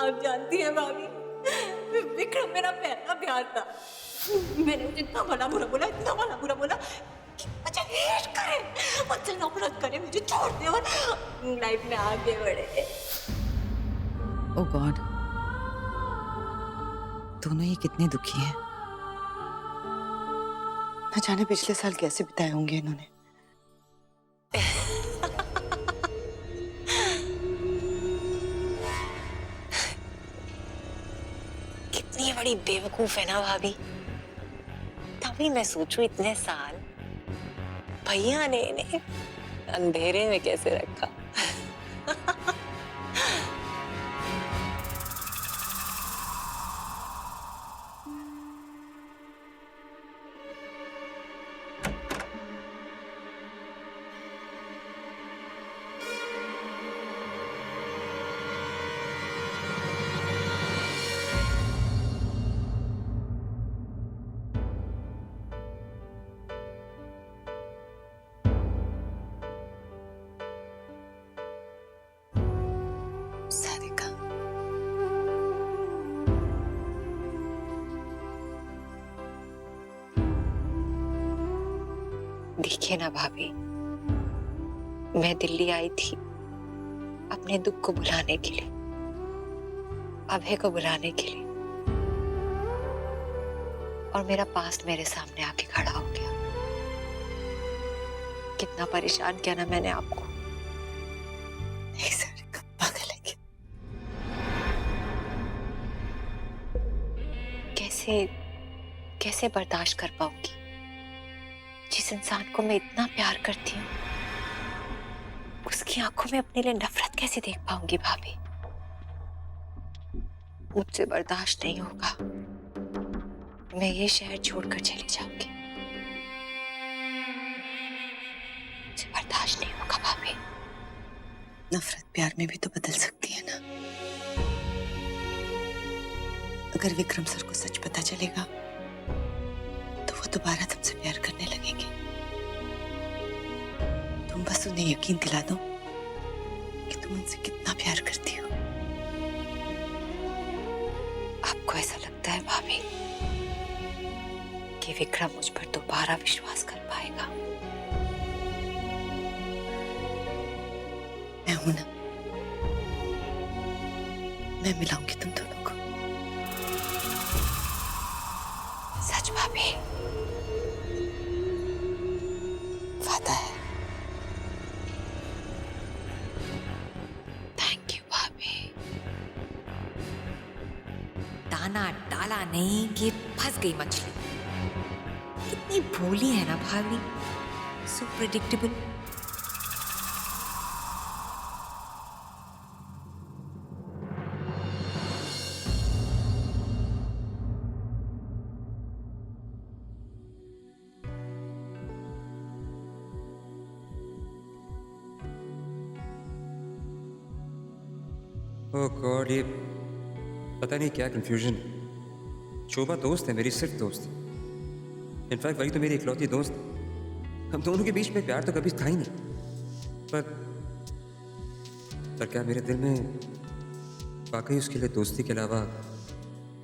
आप जानती हैं भाभी, विक्रम मेरा पहला प्यार था। मैंने उसे इतना भला बुरा बोला, इतना भला बुरा बोला कि मुझे हेट करे, मुझसे नफरत करे, मुझे छोड़ दे और लाइफ में आगे बढ़े। ओह गॉड, दोनों ही कितने दुखी हैं। न जाने पिछले साल कैसे बिताए होंगे इन्होंने। कितनी बड़ी बेवकूफ है ना भाभी। तभी मैं सोचूं इतने साल भैया ने इन्हें अंधेरे में कैसे रखा। सारिका, देखिए ना भाभी, मैं दिल्ली आई थी अपने दुख को भुलाने के लिए, अभय को बुलाने के लिए, और मेरा पास्ट मेरे सामने आके खड़ा हो गया। कितना परेशान किया ना मैंने आपको। नहीं सारिका, पागल है क्या? कैसे कैसे बर्दाश्त कर पाऊंगी जिस इंसान को मैं इतना प्यार करती हूँ, उसकी आंखों में अपने लिए नफरत कैसे देख पाऊंगी भाभी। मुझसे बर्दाश्त नहीं होगा, मैं ये शहर छोड़कर चली जाऊंगी। मुझे बर्दाश्त नहीं होगा भाभी। नफरत प्यार में भी तो बदल सकती है ना। अगर विक्रम सर को सच पता चलेगा तो वो दोबारा तुमसे प्यार करने लगेंगे। तुम बस उन्हें यकीन दिला दो कि तुम उनसे कितना प्यार करती हो। आपको ऐसा लगता है भाभी कि विक्रम मुझ पर दोबारा विश्वास कर पाएगा? मैं हूं ना, मैं मिलाऊंगी तुम दोनों को। सच भाभी? वादा है। थैंक यू भाभी। दाना डाला नहीं कि फंस गई मछली। कितनी भोली है ना भाभी, सो प्रेडिक्टेबल। ओह गॉड, ये पता नहीं क्या कंफ्यूजन। शोभा दोस्त है मेरी, सिर्फ दोस्त। इनफैक्ट वही तो मेरी इकलौती दोस्त। हम दोनों के बीच में प्यार तो कभी था ही नहीं। पर क्या मेरे दिल में वाकई उसके लिए दोस्ती के अलावा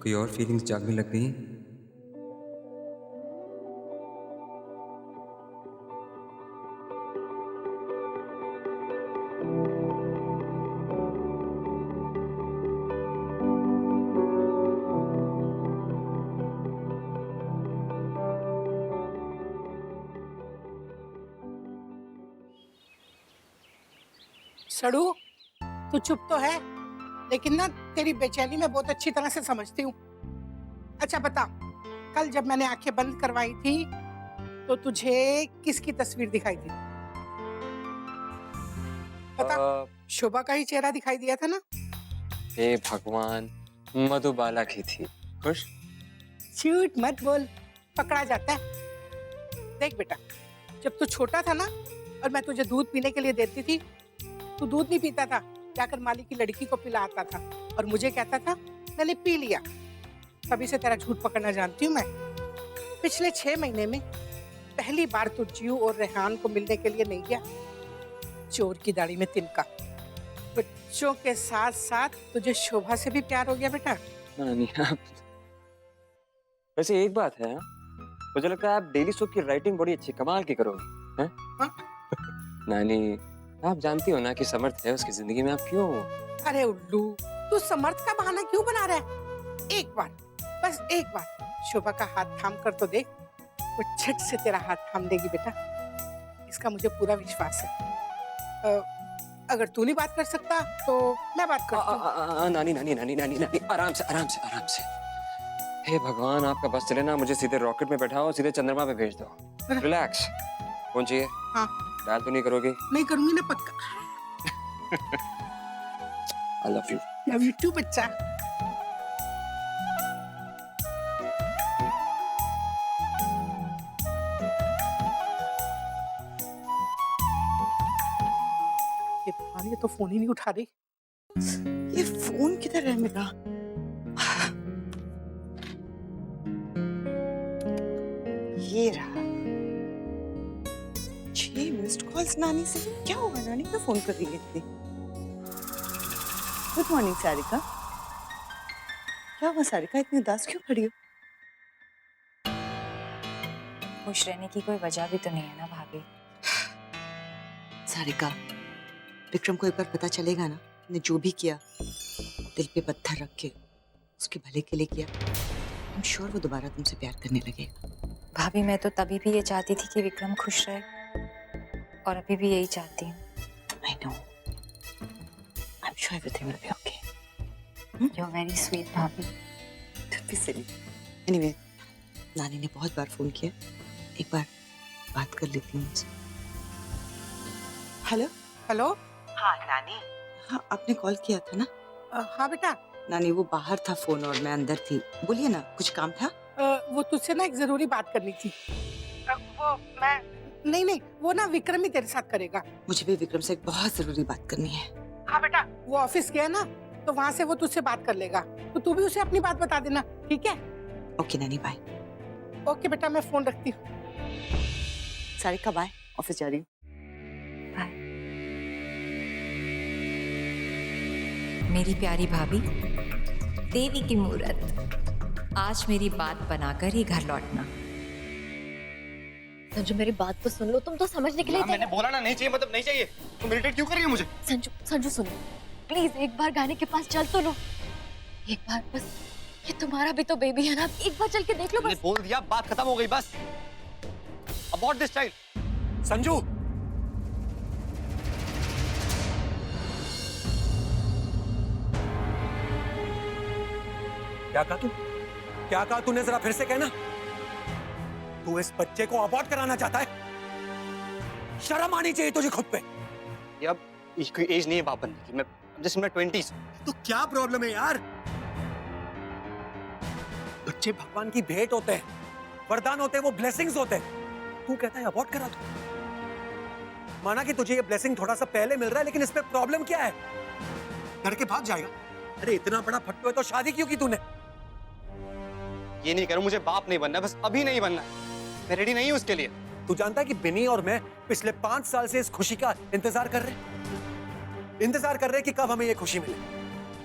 कोई और फीलिंग्स जागने लग गई हैं? सड़ू, तू चुप तो है, लेकिन ना तेरी बेचैनी मैं बहुत अच्छी तरह से समझती हूँ। अच्छा बता, कल जब मैंने आंखें बंद करवाई थी तो तुझे किसकी तस्वीर दिखाई दी? पता, शोभा का ही चेहरा दिखाई दिया था ना? हे भगवान, मधुबाला की थी। खुश? झूठ मत बोल, पकड़ा जाता है। देख बेटा, जब तू छोटा था ना और मैं तुझे दूध पीने के लिए देती थी, तू दूध नहीं पीता था, जाकर माली की लड़की को पिलाता था और मुझे कहता था मैंने पी लिया। तभी से तेरा झूठ पकड़ना जानती हूँ मैं। पिछले 6 महीने में पहली बार तू जीव और रेहान को मिलने के लिए नहीं गया। चोर की दाढ़ी में तिनका। बट बच्चों के साथ साथ तुझे शोभा से भी प्यार हो गया बेटा? नानी आप वैसे एक बात है, हाँ? मुझे लगता है आप डेली सोप की राइटिंग बड़ी अच्छी कमाल की करोगे, हैं? हाँ? नानी आप जानती हो ना कि समर्थ है उसकी जिंदगी में, आप क्यों? अरे उल्लू, तू समर्थ का बहाना क्यों बना रहा है? एक बार, बस एक बार शोभा का हाथ थाम कर तो देख, वो झट से तेरा हाथ थाम देगी बेटा। इसका मुझे पूरा विश्वास है। अगर तू नहीं बात कर सकता तो मैं बात करती हूँ। नानी नानी नानी नानी नानी आराम से आराम से आराम से। हे भगवान आपका बस चले ना, मुझे सीधे रॉकेट में बैठाओ, सीधे चंद्रमा पे भेज दो। रिलैक्स। कौन चाहिए? हाँ। डाल तो नहीं करोगे? नहीं करूंगी ना, पक्का। I love you. Love you too बच्चा। ये भगवान, ये तो फोन ही नहीं उठा रही। ये फोन किधर है मेरा? ये रहा। 6 मिस्ड कॉल्स नानी से। क्या हुआ, नानी क्यों फोन कर रही है इतनी? Good morning Sarika. क्या हुआ सारिका, इतनी उदास क्यों खड़ी हो? खुश रहने की कोई वजह भी तो नहीं है ना भाभी। सारिका, विक्रम को एक बार पता चलेगा ना ने जो भी किया दिल पे पत्थर रख के उसके भले के लिए किया, आई एम श्योर वो दोबारा तुमसे प्यार करने लगेगा। भाभी मैं तो तभी भी ये चाहती थी कि विक्रम खुश रहे, और अभी भी यही चाहती हूँ। I know, I am sure everything will be okay. You are very sweet भाभी। Don't be silly. एनीवे, नानी ने बहुत बार फोन किया, एक बार बात कर लेती हूँ उनसे। हेलो। हेलो। हाँ नानी। हाँ, आपने कॉल किया था ना? हाँ बेटा। नानी वो बाहर था फोन और मैं अंदर थी। बोलिए ना, कुछ काम था? वो तुझसे ना एक जरूरी बात करनी थी। वो मैं नहीं, वो ना विक्रम ही तेरे साथ करेगा। मुझे भी विक्रम से एक बहुत जरूरी बात करनी है। हाँ बेटा, वो ऑफिस गया ना, तो वहाँ से वो तुझसे बात कर लेगा, तो तू भी उसे अपनी बात बता देना, ठीक है? ओके नानी, बाय। ओके बेटा, मैं फोन रखती हूँ। सारिका बाय, ऑफिस जा रही हूँ। मेरी प्यारी भाभी, देवी की मूरत, आज मेरी बात बनाकर ही घर लौटना। संजू मेरी बात तो सुन लो, तुम तो समझने के लिए मैंने बोला ना नहीं चाहिए, मतलब नहीं चाहिए। तुम इरिटेट क्यों कर रही हो मुझे? संजू सुनो प्लीज, एक बार गाने के पास चल तो लो, एक बार बस। ये तुम्हारा भी तो बेबी है ना, एक बार चल के देख लो मैंने बस। बोल दिया, बात खत्म हो गई बस। Abort this child. संजू क्या कहा तू? क्या कहा तूने, जरा फिर से कहना। तू इस बच्चे को अबॉर्ट कराना चाहता है? शर्म आनी चाहिए तुझे खुद पे। अब कोई एज नहीं है बाप बनने की। मैं जस्ट इन माय 20s। तो क्या प्रॉब्लम है यार? बच्चे भगवान की भेंट होते हैं, वरदान होते हैं, वो ब्लेसिंग्स होते हैं। तू कहता है अबॉर्ट करा तू? माना कि तुझे ये ब्लेसिंग थोड़ा सा पहले मिल रहा है, लेकिन इसमें प्रॉब्लम क्या है? लड़के भाग जाएगा। अरे इतना बड़ा फट्टू है तो शादी क्यों की तूने? ये नहीं करो, मुझे बाप नहीं बनना, बस अभी नहीं बनना। मैं रेडी नहीं हूं उसके लिए। तू जानता है कि बिनी और मैं पिछले 5 साल से इस खुशी का इंतजार कर रहे हैं कि कब हमें ये खुशी मिले।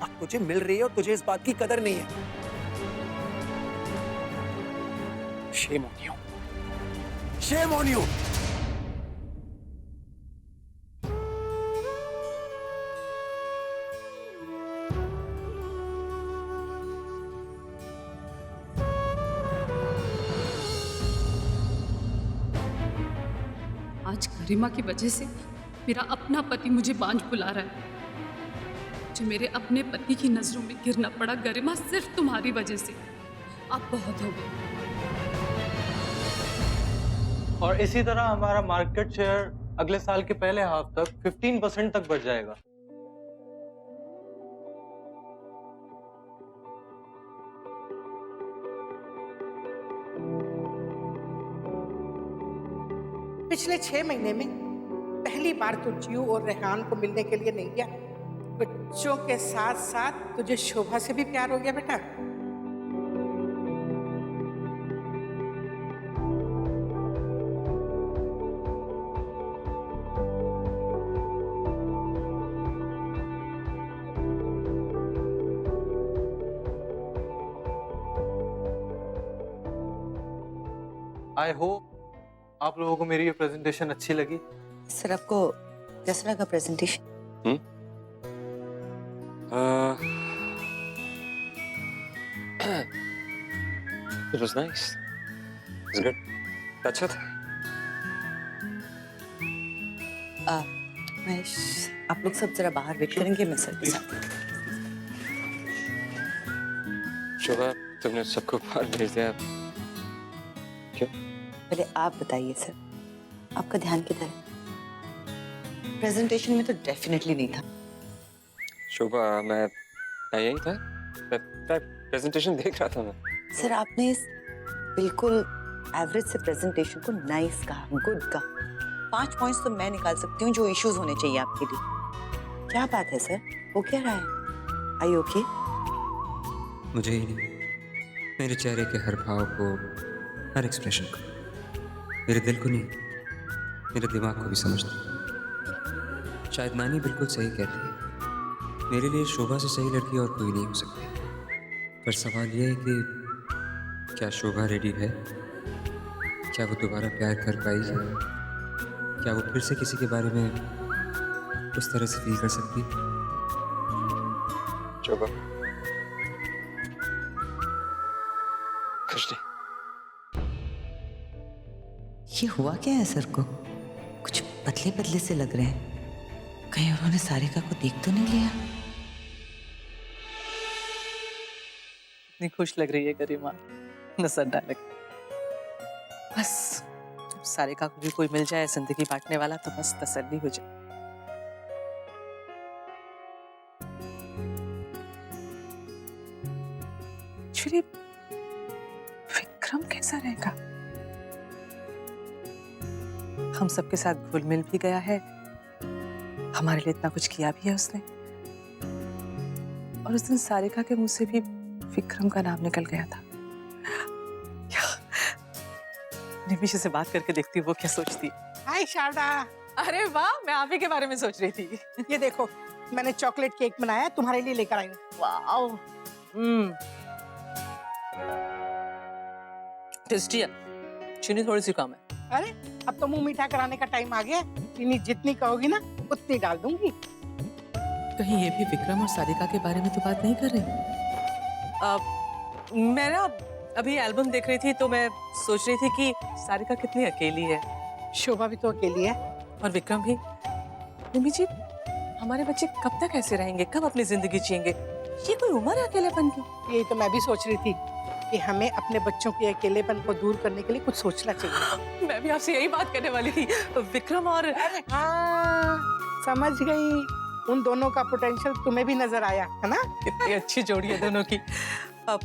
अब तुझे मिल रही है और तुझे इस बात की कदर नहीं है। Shame on you, shame on you. आज गरिमा की वजह से मेरा अपना पति मुझे बांझ बुला रहा है। मुझे मेरे अपने पति की नजरों में गिरना पड़ा गरिमा, सिर्फ तुम्हारी वजह से। अब बहुत हो गया। और इसी तरह हमारा मार्केट शेयर अगले साल के पहले हाफ तक 15% तक बढ़ जाएगा। पिछले 6 महीने में पहली बार तू जियो और रेहान को मिलने के लिए नहीं गया। बच्चों के साथ साथ तुझे शोभा से भी प्यार हो गया बेटा। आई होप आप लोगों को मेरी ये प्रेजेंटेशन अच्छी लगी। सर आपको कैसा लगा presentation? It was nice. It was good. अच्छा था। महेश, आप लोग सब जरा बाहर वेट करेंगे, मैं सर के साथ। शोभा, तुमने सबको बाहर भेज दिया। क्यों? पहले आप बताइए सर, आपका ध्यान किधर है? प्रेजेंटेशन में तो डेफिनेटली नहीं था। शोभा, मैं यही था। मैं प्रेजेंटेशन देख रहा था मैं। सर आपने इस बिल्कुल एवरेज से प्रेजेंटेशन को नाइस कहा, गुड कहा। 5 पॉइंट्स तो मैं निकाल सकती हूँ जो इश्यूज होने चाहिए आपके लिए। क्या बात है सर, वो क्या रहा है? आई ओके? मुझे ही नहीं, मेरे चेहरे के हर भाव को, हर एक्सप्रेशन को, मेरे दिल को नहीं, मेरे दिमाग को भी समझती हूँ। शायद नानी बिल्कुल सही कहती है, मेरे लिए शोभा से सही लड़की और कोई नहीं हो सकती। पर सवाल यह है कि क्या शोभा रेडी है? क्या वो दोबारा प्यार कर पाएगी? क्या वो फिर से किसी के बारे में उस तरह से फील कर सकती? शोभा, खुश नहीं। ये हुआ क्या है सर को? कुछ पतले पतले से लग रहे हैं। कहीं उन्होंने सारिका को देख तो नहीं लिया? इतनी खुश लग रही है गरिमा, नजर डाले। बस सारिका को भी कोई मिल जाए जिंदगी बांटने वाला तो बस तसल्ली हो जाए। एक्चुअली विक्रम कैसा रहेगा? हम सबके साथ घुल मिल भी गया है, हमारे लिए इतना कुछ किया भी है उसने, और उस दिन सारिका के मुंह से भी विक्रम का नाम निकल गया था। निमिषा से बात करके देखती हूँ वो क्या सोचती है। हाय शारदा। अरे वाह, मैं आप ही के बारे में सोच रही थी। ये देखो, मैंने चॉकलेट केक बनाया, तुम्हारे लिए लेकर आई हूँ। वाओ, टेस्टी है। चीनी थोड़ी सी कम है। अरे अब तो मुंह मीठा कराने का टाइम आ गया। चीनी जितनी कहोगी ना उतनी डाल दूंगी। कहीं ये भी विक्रम और सारिका के बारे में तो बात नहीं कर रहे? मैं ना अभी एल्बम देख रही थी तो मैं सोच रही थी कि सारिका कितनी अकेली है। शोभा भी तो अकेली है और विक्रम भी। मम्मी जी, हमारे बच्चे कब तक ऐसे रहेंगे, कब अपनी जिंदगी जिएंगे? ये कोई उम्र है अकेलेपन की? यही तो मैं भी सोच रही थी कि हमें अपने बच्चों के अकेलेपन को दूर करने के लिए कुछ सोचना चाहिए। मैं भी आपसे यही बात करने वाली थी। विक्रम और हाँ, समझ गई। उन दोनों का पोटेंशियल तुम्हें भी नजर आया है ना? कितनी अच्छी जोड़ी है दोनों की। अब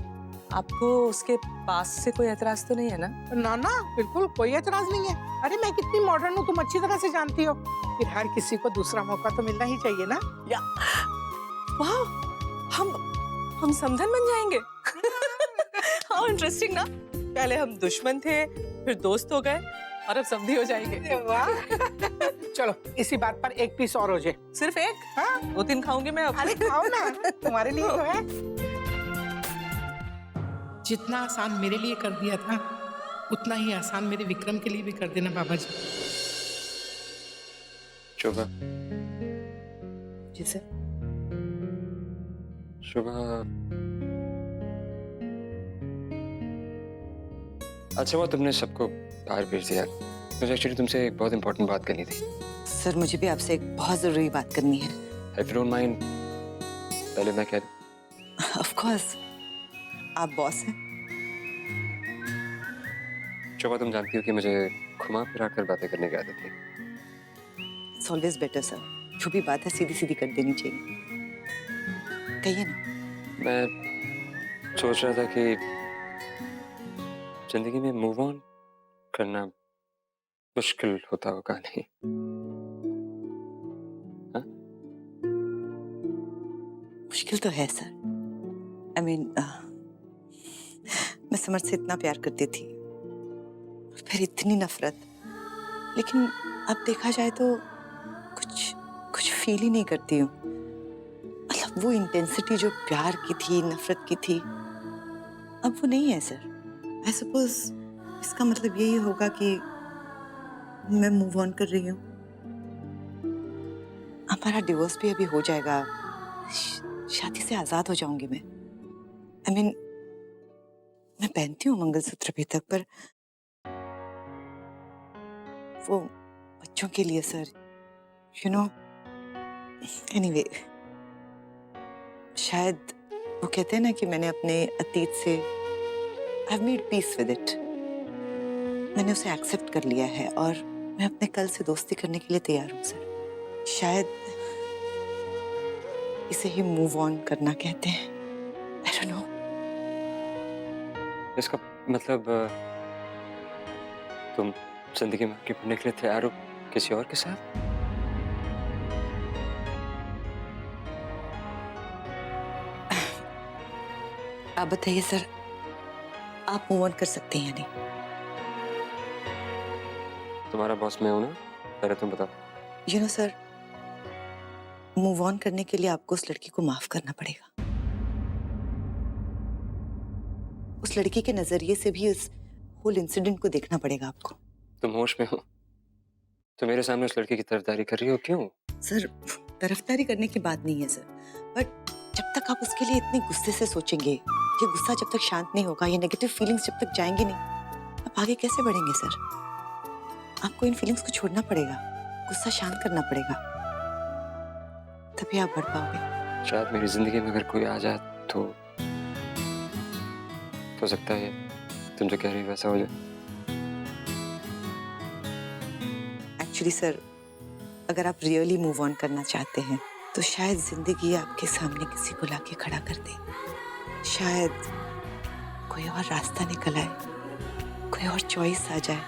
आपको उसके पास से कोई एतराज तो नहीं है ना? ना ना, बिल्कुल कोई एतराज नहीं है। अरे मैं कितनी मॉडर्न हूँ तुम अच्छी तरह से जानती हो। फिर हर किसी को दूसरा मौका तो मिलना ही चाहिए ना? या वाह, हम समधन बन जाएंगे। हाँ, इंटरेस्टिंग ना। पहले हम दुश्मन थे, फिर दोस्त हो गए और अब समधी हो जाएंगे। वाह। चलो इसी बात पर एक पीस और हो जाए। सिर्फ एक? हाँ? 2-3 खाऊंगी मैं अब। अरे खाओ ना, तुम्हारे लिए तो है। जितना आसान मेरे लिए कर दिया था उतना ही आसान मेरे विक्रम के लिए भी कर देना बाबा जी। शोभा। जी सर। शोभा, अच्छा हुआ तुमने सबको बाहर भेज दिया। मुझे एक्चुअली तुमसे एक बहुत इंपॉर्टेंट बात करनी थी। सर मुझे भी आपसे एक बहुत जरूरी बात करनी है। If you don't mind, पहले मैं कह दूं। Of course, आप बॉस हैं। शोभा, तुम जानती हो कि मुझे घुमा फिरा कर बातें करने की आदत है। It's always better sir. जो भी बात है सीधी सीधी कर देनी चाहिए। कहिए ना। मैं सोच रहा था कि जिंदगी में मूव ऑन करना मुश्किल होता होगा नहीं? हाँ? मुश्किल तो है सर। I mean, मैं समर से इतना प्यार करती थी, फिर इतनी नफरत, लेकिन अब देखा जाए तो कुछ फील ही नहीं करती हूँ। मतलब वो इंटेंसिटी जो प्यार की थी, नफरत की थी, अब वो नहीं है सर। I suppose इसका मतलब यही होगा कि मैं मूव ऑन कर रही हूँ। हमारा डिवोर्स भी अभी हो जाएगा, शादी से आजाद हो जाऊंगी मैं। I mean, मैं पहनती हूँ मंगलसूत्र अभी तक, पर वो बच्चों के लिए सर, यू नो। एनीवे, शायद वो कहते हैं ना कि मैंने अपने अतीत से I have made peace with it. मैंने उसे एक्सेप्ट कर लिया है और मैं अपने कल से दोस्ती करने के लिए तैयार हूँ सर। शायद इसे ही मूव ऑन करना कहते हैं। I don't know. इसका मतलब तुम जिंदगी में आगे बढ़ने के लिए तैयार हो किसी और के साथ? आप बताइए सर, आप मूव ऑन कर सकते हैं या नहीं? तुम्हारा बॉस मैं हूं ना, पहले तुम बताओ। You know sir, move on करने के लिए आपको उस लड़की को माफ करना पड़ेगा। उस लड़की के नजरिए से भी उस होल इंसिडेंट को देखना पड़ेगा आपको। तुम होश में हो तो मेरे सामने उस लड़की की तरफदारी कर रही हो, क्यों? सर, तरफदारी करने की बात नहीं है सर, बट जब तक आप उसके लिए इतने गुस्से से सोचेंगे, ये गुस्सा जब तक शांत नहीं होगा, ये नेगेटिव फीलिंग्स जब तक जाएंगी नहीं, आप आगे कैसे बढ़ेंगे सर? आपको इन फीलिंग्स को छोड़ना पड़ेगा, गुस्सा शांत करना पड़ेगा, तभी आप बढ़ पाओगे। शायद मेरी जिंदगी में अगर कोई आ जाए तो हो सकता है तुम जो कह रही हो वैसा हो जाए। एक्चुअली सर, अगर आप रियली मूव ऑन करना चाहते हैं तो शायद जिंदगी आपके सामने किसी को लाके खड़ा कर दे। शायद कोई और रास्ता निकल आए, कोई और चॉइस आ जाए,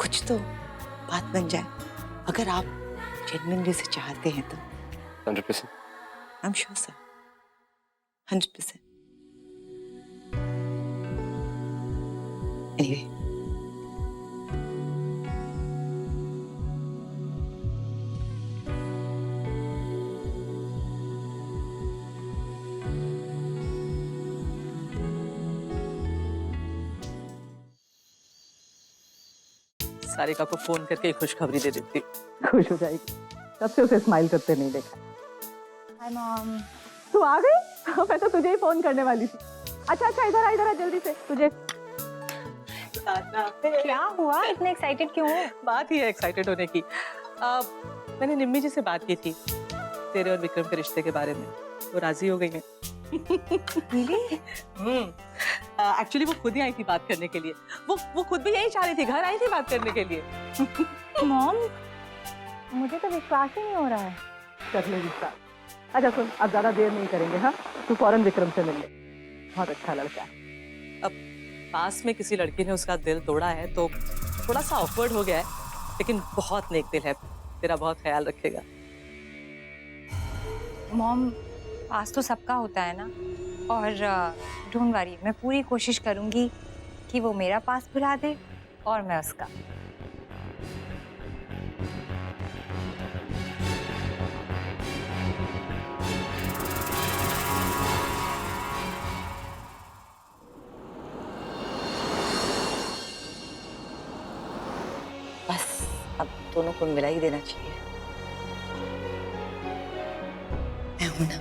कुछ तो बात बन जाए। अगर आप जेन्युइनली से चाहते हैं तो 100%। आई am sure sir, 100%। Anyway, Sarika को फोन करके खुशखबरी दे देती, खुश हो जाएगी। तब से उसे स्माइल करते नहीं देखा। Hi mom. तू आ गई? मैं तो तुझे ही फोन करने वाली थी। अच्छा अच्छा, इधर आ जल्दी से। तुझे क्या हुआ, इतने एक्साइटेड क्यों हो? बात ही है एक्साइटेड होने की। मैंने निम्मी जी से बात की थी तेरे और विक्रम के रिश्ते के बारे में, वो राजी हो गई हैं। एक्चुअली वो खुद ही आई थी बात करने के लिए। वो खुद भी यही चाह रही थी, घर आई थी बात करने के लिए। मॉम, मुझे तो विश्वास ही नहीं हो रहा है। कर ले विश्वास। अच्छा सुन, अब ज्यादा देर नहीं करेंगे। हाँ, तू फौरन विक्रम से मिल ले, बहुत अच्छा लड़का है। अब पास में किसी लड़की ने उसका दिल तोड़ा है तो थोड़ा सा ऑकवर्ड हो गया है, लेकिन बहुत नेक दिल है, तेरा बहुत ख्याल रखेगा। मॉम, पास तो सबका होता है ना, और डोंट वरी, मैं पूरी कोशिश करूंगी कि वो मेरा पास भुला दे और मैं उसका। बस अब दोनों को मिला ही देना चाहिए। मैं हूं ना,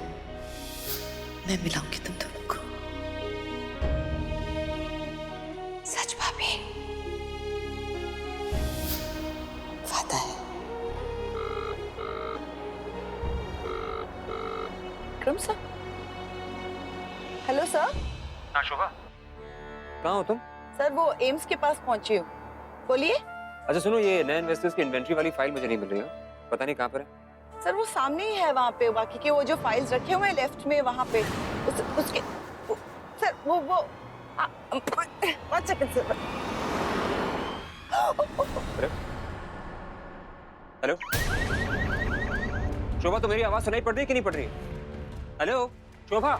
मैं मिलाऊंगी तुम दोनों को। सच भाभी, वादा है। Vikram sir, hello sir. हाँ शोभा, कहाँ हो तुम? सर, वो एम्स के पास पहुंची हूँ, बोलिए। अच्छा सुनो, ये नए इन्वेस्टर्स की इन्वेंट्री वाली फाइल मुझे नहीं मिल रही है, पता नहीं कहाँ पर है। सर, वो सामने ही है वहाँ पे, बाकी के वो जो फाइल्स रखे हुए हैं लेफ्ट में वहाँ पे, उसके सर वो one second, सर। हेलो शोभा, तो मेरी आवाज सुनाई पड़ रही है कि नहीं पड़ रही है? हेलो शोभा।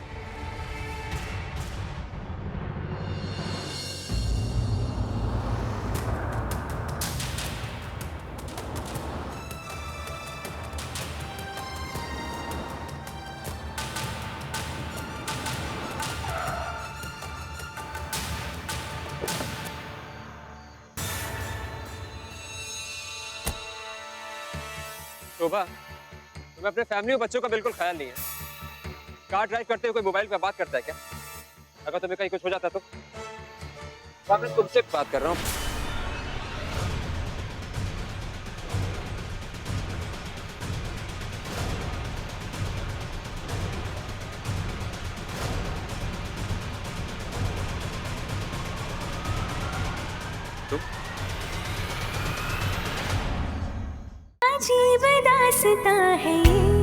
शोभा, तुम्हें अपने फैमिली और बच्चों का बिल्कुल ख्याल नहीं है। कार ड्राइव करते हुए कोई मोबाइल पे बात करता है क्या? अगर तुम्हें कहीं कुछ हो जाता तो मैं तुमसे बात कर रहा हूँ। अजीब दास्तां है ये।